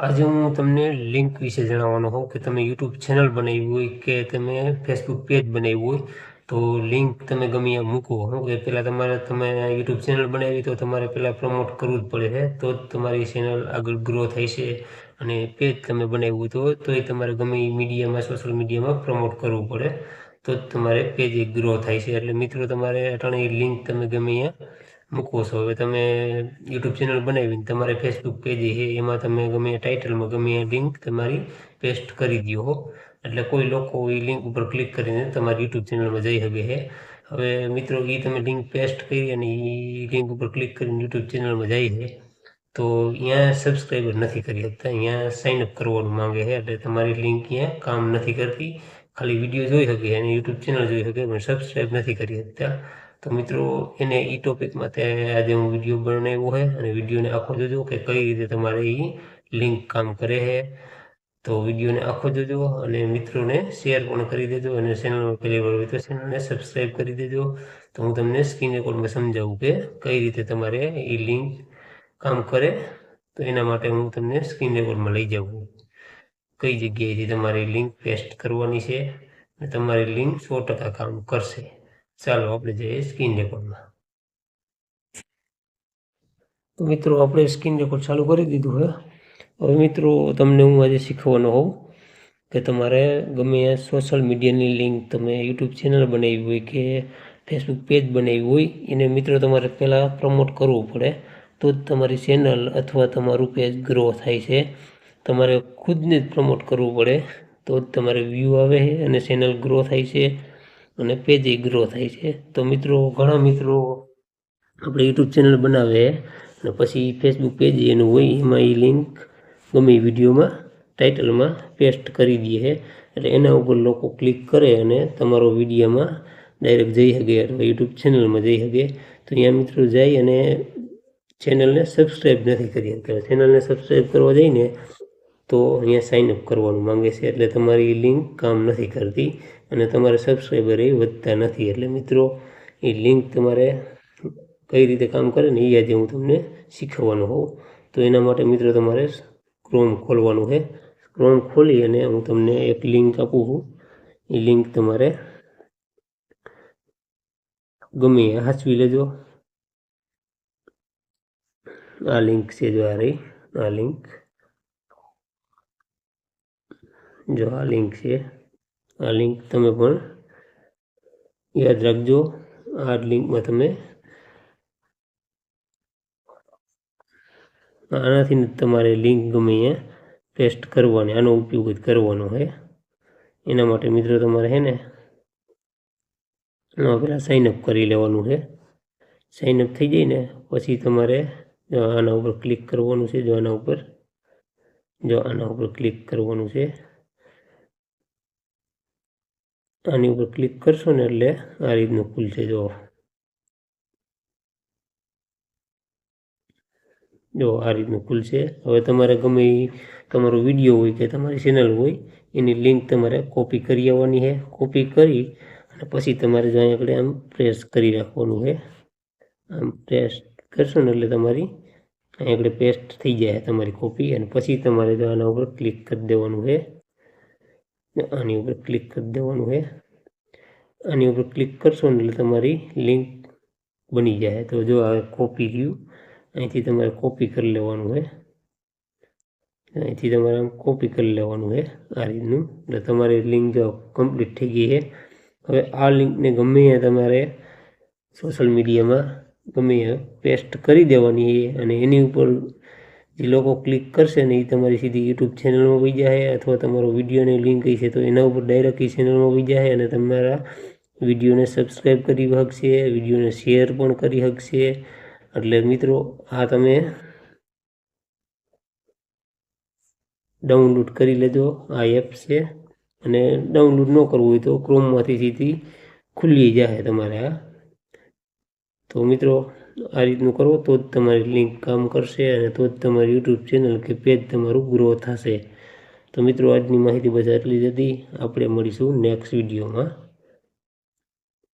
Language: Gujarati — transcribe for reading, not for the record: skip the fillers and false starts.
આજે હું તમને લિંક વિશે જણાવવાનો હોઉં કે તમે યુટ્યુબ ચેનલ બનાવી હોય કે તમે ફેસબુક પેજ બનાવ્યું હોય તો લિંક તમે ગમે ત્યાં મૂકો. કે પહેલાં તમે યુટ્યુબ ચેનલ બનાવી તો તમારે પહેલાં પ્રમોટ કરવું જ પડે છે, તો જ તમારી ચેનલ આગળ ગ્રો થઈ છે. અને પેજ તમે બનાવ્યું તો એ તમારે ગમે એ મીડિયામાં, સોશિયલ મીડિયામાં પ્રમોટ કરવું પડે, તો જ તમારે પેજ ગ્રો થાય છે. એટલે મિત્રો તમારે અટાણે લિંક તમે ગમે ત્યાં મૂકો છો. હવે તમે યુટ્યુબ ચેનલ બનાવીને તમારે ફેસબુક પેજ છે એમાં તમે ગમે ટાઇટલમાં ગમે લિંક તમારી પેસ્ટ કરી દો હો, એટલે કોઈ લોકો એ લિંક ઉપર ક્લિક કરીને તમારી યુટ્યુબ ચેનલમાં જઈ શકે છે. હવે મિત્રો એ તમે લિંક પેસ્ટ કરી અને એ લિંક ઉપર ક્લિક કરીને યુટ્યુબ ચેનલમાં જાય છે તો અહીંયા સબસ્ક્રાઈબર નથી કરી શકતા, અહીંયા સાઇનઅપ કરવાનું માંગે છે. એટલે તમારી લિંક અહીંયા કામ નથી કરતી. ખાલી વિડીયો જોઈ શકે અને યુટ્યુબ ચેનલ જોઈ શકે પણ સબસ્ક્રાઈબ નથી કરી શકતા. તો મિત્રો એને એ ટોપિકમાં આજે હું વિડીયો બનાવ્યો છે અને વિડીયોને આખો જોજો કે કઈ રીતે તમારે એ લિંક કામ કરે છે. તો વિડીયોને આખો જોજો અને મિત્રોને શેર પણ કરી દેજો અને ચેનલમાં પહેલી વાર હોય તો ચેનલને સબસ્ક્રાઈબ કરી દેજો. તો હું તમને સ્ક્રીન રેકોર્ડમાં સમજાવું કે કઈ રીતે તમારે એ લિંક કામ કરે. તો એના માટે હું તમને સ્ક્રીન રેકોર્ડમાં લઈ જાઉં કઈ જગ્યાએથી તમારી લિંક પેસ્ટ કરવાની છે અને તમારી લિંક 100% કામ કરશે. ચાલો આપણે જઈએ સ્ક્રીન રેકોર્ડમાં. તો મિત્રો આપણે સ્ક્રીન રેકોર્ડ ચાલુ કરી દીધું છે. હવે મિત્રો તમને હું આજે શીખવાનો હોઉં કે તમારે ગમે સોશિયલ મીડિયાની લિંક, તમે યુટ્યુબ ચેનલ બનાવી હોય કે ફેસબુક પેજ બનાવી હોય, એને મિત્રો તમારે પહેલાં પ્રમોટ કરવું પડે, તો જ તમારી ચેનલ અથવા તમારું પેજ ગ્રો થાય છે. તમારે ખુદને જ પ્રમોટ કરવું પડે તો જ તમારે વ્યૂ આવે છે અને ચેનલ ગ્રો થાય છે અને પેજ ગ્રો થાય છે. તો મિત્રો ઘણા મિત્રો આપણે યુટ્યુબ ચેનલ બનાવે અને પછી ફેસબુક પેજ એનું હોય એમાં એ લિંક ગમે એ વિડીયોમાં ટાઇટલમાં પેસ્ટ કરી દે છે. એટલે એના ઉપર લોકો ક્લિક કરે અને તમારો વિડીયોમાં ડાયરેક્ટ જઈ શકે અથવા યુટ્યુબ ચેનલમાં જઈ શકે. તો અહીંયા મિત્રો જાય અને ચેનલને સબસ્ક્રાઈબ નથી કરી શકતા. ચેનલને સબસ્ક્રાઈબ કરવા જઈને તો અહીંયા સાઇનઅપ કરવાનું માંગે છે, એટલે તમારી લિંક કામ નથી કરતી અને તમારા સબસ્ક્રાઈબર એ વધતા નથી. એટલે મિત્રો એ લિંક તમારે કઈ રીતે કામ કરે ને એ આજે હું તમને શીખવવાનો હોઉં. તો એના માટે મિત્રો તમારે ક્રોમ ખોલવાનું છે. ક્રોમ ખોલી અને હું તમને એક લિંક આપું છું. એ લિંક તમારે ગમે હાચવી લેજો. આ લિંક છે, જો આ રહી આ લિંક, જો આ લિંક છે. આ લિંક તમે પણ યાદ રાખજો. આ લિંકમાં તમે આનાથી તમારે લિંક ગમે અહીંયા પેસ્ટ કરવાની, આનો ઉપયોગ જ કરવાનો છે. એના માટે મિત્રો તમારે છે ને પહેલાં સાઇનઅપ કરી લેવાનું છે. સાઇનઅપ થઈ જાય ને પછી તમારે આના ઉપર ક્લિક કરવાનું છે. જો આના ઉપર ક્લિક કરવાનું છે. આની ઉપર ક્લિક કરશો ને એટલે આ રીતનું ખુલશે. જો આ રીતનું ખુલશે. હવે તમારે ગમે એ તમારો વિડીયો હોય કે તમારી ચેનલ હોય એની લિંક તમારે કોપી કરી આવવાની છે. કોપી કરી અને પછી તમારે જો અહીંયા આગળ આમ પ્રેસ કરી રાખવાનું છે. આમ પ્રેસ કરશો ને એટલે તમારી અહીંયા આગળ પેસ્ટ થઈ જાય તમારી કોપી. અને પછી તમારે જો આના ઉપર ક્લિક કરી દેવાનું છે. આની ઉપર ક્લિક કરી દેવાનું છે. આની ઉપર ક્લિક કરશો ને એટલે તમારી લિંક બની જાય. તો જો આ કોપી રહ્યું, અહીંથી તમારે કોપી કરી લેવાનું છે. અહીંથી તમારે આમ કોપી કરી લેવાનું છે આ રીતનું. એટલે તમારી લિંક જો કમ્પ્લીટ થઈ ગઈ છે. હવે આ લિંકને ગમે તમારે સોશિયલ મીડિયામાં ગમે પેસ્ટ કરી દેવાની છે અને એની ઉપર જે લોકો ક્લિક કરશે ને એ તમારી સીધી યુટ્યુબ ચેનલમાં વહી જાય, અથવા તમારો વિડીયોની લિંક છે તો એના ઉપર ડાયરેક્ટ એ ચેનલમાં વહી જાય અને તમારા વિડીયોને સબસ્ક્રાઈબ કરી શકશે, વિડીયોને શેર પણ કરી શકશે. એટલે મિત્રો આ તમે ડાઉનલોડ કરી લેજો. આ એપ છે અને ડાઉનલોડ ન કરવું હોય તો ક્રોમમાંથી સીધી ખુલી જાય તમારે આ. તો મિત્રો આ રીતનું કરો તો જ તમારી લિંક કામ કરશે અને તો જ તમારી યુટ્યુબ ચેનલ કે પેજ તમારું ગ્રો થશે. તો મિત્રો આજની માહિતી બસ આટલી જ હતી. આપણે મળીશું નેક્સ્ટ વિડીયોમાં.